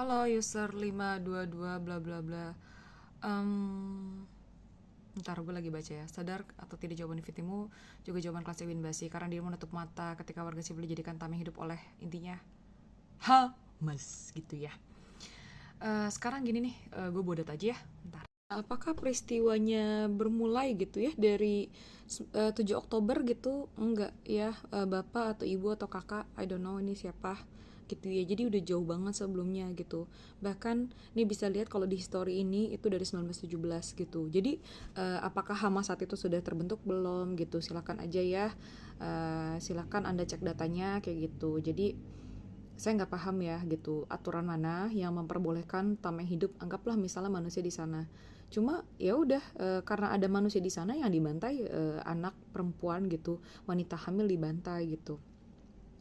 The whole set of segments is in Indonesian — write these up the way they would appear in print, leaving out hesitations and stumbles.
Halo user 522 bla bla bla. Ntar gue lagi baca ya. Sadar atau tidak jawaban invitimu juga jawaban klasik Win Basi karena dia menutup mata ketika warga sipil dijadikan tameng hidup oleh intinya Hamas gitu ya. Sekarang gini nih, gue bodat aja ya. Ntar. Apakah peristiwanya bermulai gitu ya dari 7 Oktober gitu? Enggak ya, bapak atau ibu atau kakak, I don't know ini siapa gitu ya. Jadi udah jauh banget sebelumnya gitu. Bahkan nih bisa lihat kalau di history ini itu dari 1917 gitu. Jadi apakah Hamas saat itu sudah terbentuk belum gitu? Silakan aja ya. Silakan Anda cek datanya kayak gitu. Jadi saya nggak paham ya gitu aturan mana yang memperbolehkan tameng hidup, anggaplah misalnya manusia di sana. Cuma ya udah, karena ada manusia di sana yang dibantai, anak perempuan gitu, wanita hamil dibantai gitu.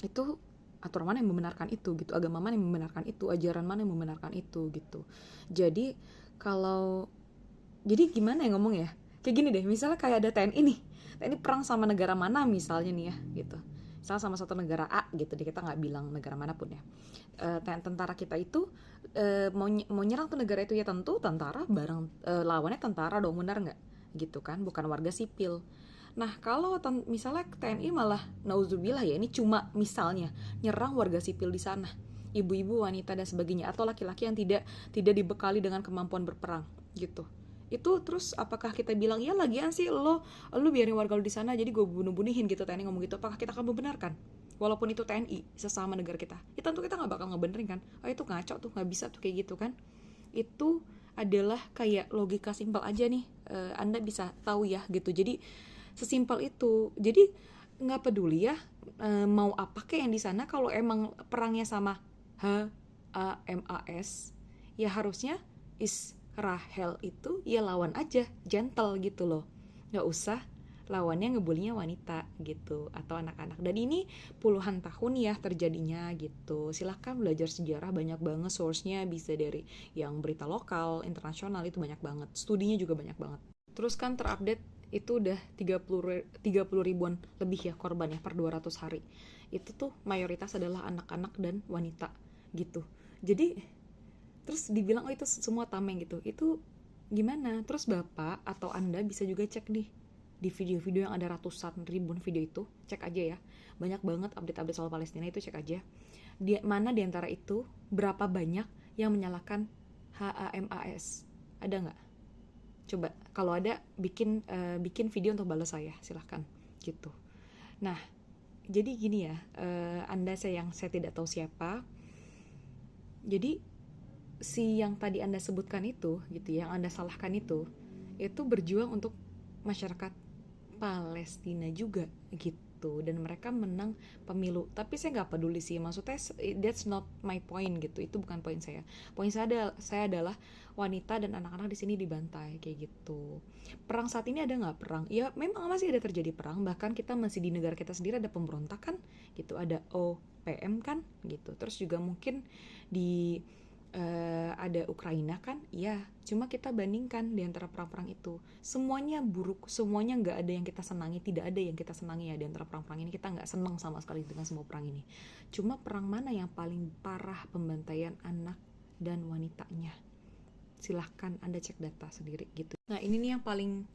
Itu aturan mana yang membenarkan itu gitu, agama mana yang membenarkan itu, ajaran mana yang membenarkan itu gitu. Jadi kalau jadi gimana ya ngomong ya, kayak gini deh, misalnya kayak ada TNI nih, TNI perang sama negara mana misalnya nih ya gitu, misalnya sama satu negara A gitu deh, kita nggak bilang negara manapun ya. Tentara kita itu mau nyerang tuh negara itu, ya tentu tentara bareng, lawannya tentara dong, benar nggak gitu kan, bukan warga sipil. Nah kalau misalnya TNI malah nauzubillah ya, ini cuma misalnya nyerang warga sipil di sana, ibu-ibu, wanita dan sebagainya, atau laki-laki yang tidak dibekali dengan kemampuan berperang gitu. Itu terus apakah kita bilang ya lagian sih lo biarin warga lo di sana jadi gue bunuh-bunuhin gitu, TNI ngomong gitu, apakah kita akan membenarkan? Walaupun itu TNI sesama negara kita, ya tentu kita nggak bakal ngebenerin kan. Oh itu ngaco tuh, nggak bisa tuh kayak gitu kan. Itu adalah kayak logika simpel aja nih, Anda bisa tahu ya gitu. Jadi sesimpel itu. Jadi nggak peduli ya, mau apa kayak yang di sana, kalau emang perangnya sama HAMAS, ya harusnya Israel itu ya lawan aja, gentle gitu loh, nggak usah lawannya ngebulinya wanita gitu atau anak-anak. Dan ini puluhan tahun ya terjadinya gitu. Silahkan belajar sejarah, banyak banget source-nya, bisa dari yang berita lokal, internasional, itu banyak banget, studinya juga banyak banget. Terus kan terupdate itu udah 30 ribuan lebih ya korban ya per 200 hari. Itu tuh mayoritas adalah anak-anak dan wanita gitu. Jadi terus dibilang oh itu semua tameng gitu. Itu gimana? Terus Bapak atau Anda bisa juga cek nih di video-video yang ada ratusan ribuan video itu, cek aja ya. Banyak banget update-update soal Palestina, itu cek aja. Mana di antara itu berapa banyak yang menyalahkan HAMAS? Ada nggak? Coba kalau ada bikin video untuk balas saya, silahkan gitu. Nah jadi gini ya, Anda saya tidak tahu siapa. Jadi si yang tadi Anda sebutkan itu gitu, yang Anda salahkan itu berjuang untuk masyarakat Palestina juga gitu, dan mereka menang pemilu. Tapi saya nggak peduli sih, maksudnya that's not my point gitu, itu bukan poin saya. Saya adalah wanita dan anak-anak di sini dibantai kayak gitu. Perang saat ini ada nggak perang? Ya memang masih ada terjadi perang, bahkan kita masih di negara kita sendiri ada pemberontakan gitu, ada OPM kan gitu. Terus juga mungkin di ada Ukraina kan, ya cuma kita bandingkan di antara perang-perang itu, semuanya buruk, semuanya nggak ada yang kita senangi, tidak ada yang kita senangi ya di antara perang-perang ini. Kita nggak senang sama sekali dengan semua perang ini. Cuma perang mana yang paling parah pembantaian anak dan wanitanya? Silahkan Anda cek data sendiri gitu. Nah ini nih yang paling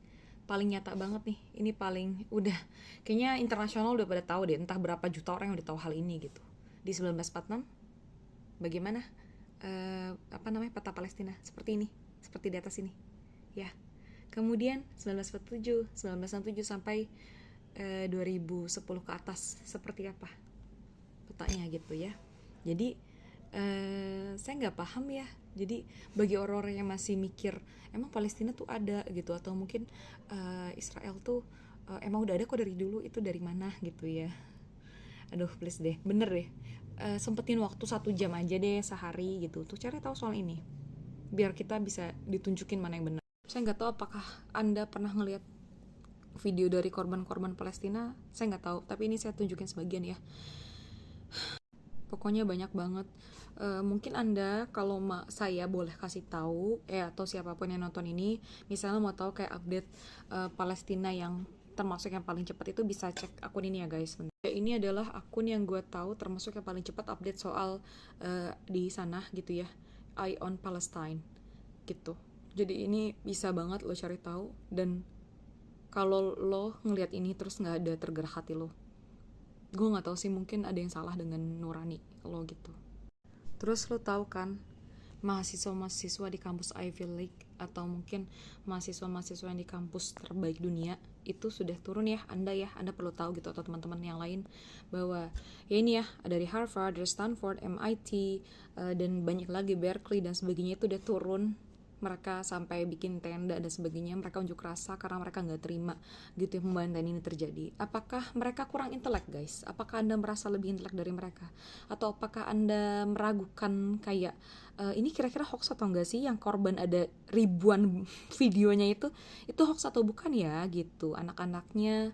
paling nyata banget nih, ini paling udah kayaknya internasional udah pada tahu deh, entah berapa juta orang yang udah tahu hal ini gitu. Di 1946 bagaimana apa namanya, peta Palestina seperti ini, seperti di atas ini ya. Kemudian 1947, 1967 sampai 2010 ke atas seperti apa petanya gitu ya. Jadi saya nggak paham ya. Jadi bagi orang-orang yang masih mikir emang Palestina tuh ada gitu, atau mungkin Israel tuh emang udah ada kok dari dulu, itu dari mana gitu ya. Aduh please deh, bener deh, sempetin waktu 1 jam aja deh sehari gitu tuh cari tahu soal ini, biar kita bisa ditunjukin mana yang benar. Saya nggak tahu apakah Anda pernah ngelihat video dari korban-korban Palestina, saya nggak tahu, tapi ini saya tunjukin sebagian ya. Pokoknya banyak banget. Mungkin Anda kalau saya boleh kasih tahu atau siapapun yang nonton ini misalnya mau tahu kayak update Palestina yang termasuk yang paling cepat itu bisa cek akun ini ya guys. Ini adalah akun yang gue tahu termasuk yang paling cepat update soal di sana gitu ya, Eye on Palestine gitu. Jadi ini bisa banget lo cari tahu, dan kalau lo ngelihat ini terus nggak ada tergerak hati lo, gue nggak tahu sih, mungkin ada yang salah dengan nurani lo gitu. Terus lo tahu kan, mahasiswa-mahasiswa di kampus Ivy League atau mungkin mahasiswa-mahasiswa yang di kampus terbaik dunia itu sudah turun ya. Anda perlu tahu gitu, atau teman-teman yang lain, bahwa ya ini ya, dari Harvard, dari Stanford, MIT, dan banyak lagi, Berkeley dan sebagainya, itu udah turun. Mereka sampai bikin tenda dan sebagainya, mereka unjuk rasa karena mereka nggak terima gitu ya pembantaian ini terjadi. Apakah mereka kurang intelek guys? Apakah Anda merasa lebih intelek dari mereka? Atau apakah Anda meragukan kayak ini kira-kira hoax atau enggak sih, yang korban ada ribuan videonya itu hoax atau bukan ya gitu. Anak-anaknya,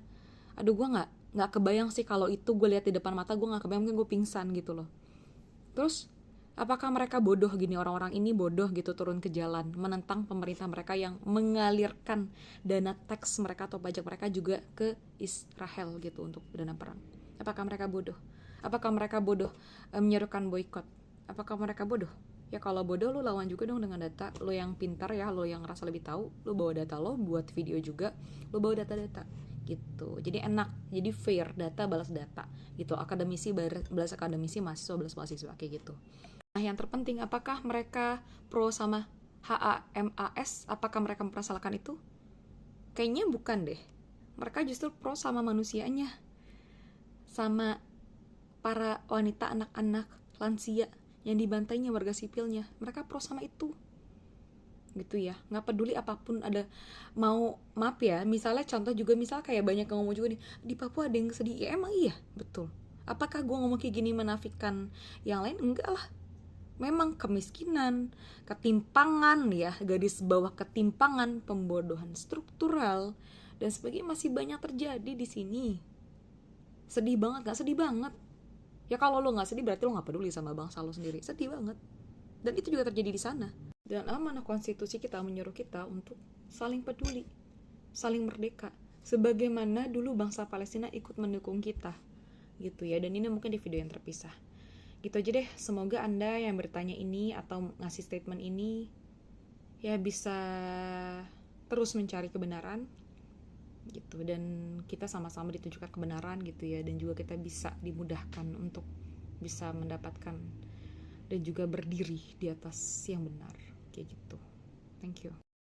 aduh gue nggak kebayang sih, kalau itu gue lihat di depan mata gue nggak kebayang, mungkin gue pingsan gitu loh. Terus apakah mereka bodoh gini, orang-orang ini bodoh gitu turun ke jalan menentang pemerintah mereka yang mengalirkan dana teks mereka atau pajak mereka juga ke Israel gitu untuk dana perang? Apakah mereka bodoh? Apakah mereka bodoh menyerukan boykot? Apakah mereka bodoh? Ya kalau bodoh lu lawan juga dong dengan data. Lu yang pintar ya, lu yang ngerasa lebih tahu, lu bawa data lo, buat video juga, lu bawa data-data gitu. Jadi enak, jadi fair, data balas data gitu. Akademisi balas akademisi, mahasiswa balas mahasiswa, kayak gitu. Nah, yang terpenting, apakah mereka pro sama HAMAS? Apakah mereka mempermasalahkan itu? Kayaknya bukan deh. Mereka justru pro sama manusianya, sama para wanita, anak-anak, lansia yang dibantainya, warga sipilnya. Mereka pro sama itu gitu ya, nggak peduli apapun ada. Mau maaf ya, misalnya contoh juga, misal kayak banyak yang ngomong juga nih, di Papua ada yang sedih, ya emang iya, betul. Apakah gue ngomong kayak gini menafikan yang lain? Enggak lah. Memang kemiskinan, ketimpangan ya, garis bawah ketimpangan, pembodohan struktural dan sebagainya masih banyak terjadi di sini. Sedih banget, gak sedih banget? Ya kalau lo nggak sedih berarti lo nggak peduli sama bangsa lo sendiri. Sedih banget. Dan itu juga terjadi di sana. Dan amanah konstitusi kita menyuruh kita untuk saling peduli, saling merdeka, sebagaimana dulu bangsa Palestina ikut mendukung kita gitu ya. Dan ini mungkin di video yang terpisah. Gitu aja deh, semoga Anda yang bertanya ini atau ngasih statement ini ya bisa terus mencari kebenaran gitu, dan kita sama-sama ditunjukkan kebenaran gitu ya, dan juga kita bisa dimudahkan untuk bisa mendapatkan dan juga berdiri di atas yang benar kayak gitu. Thank you.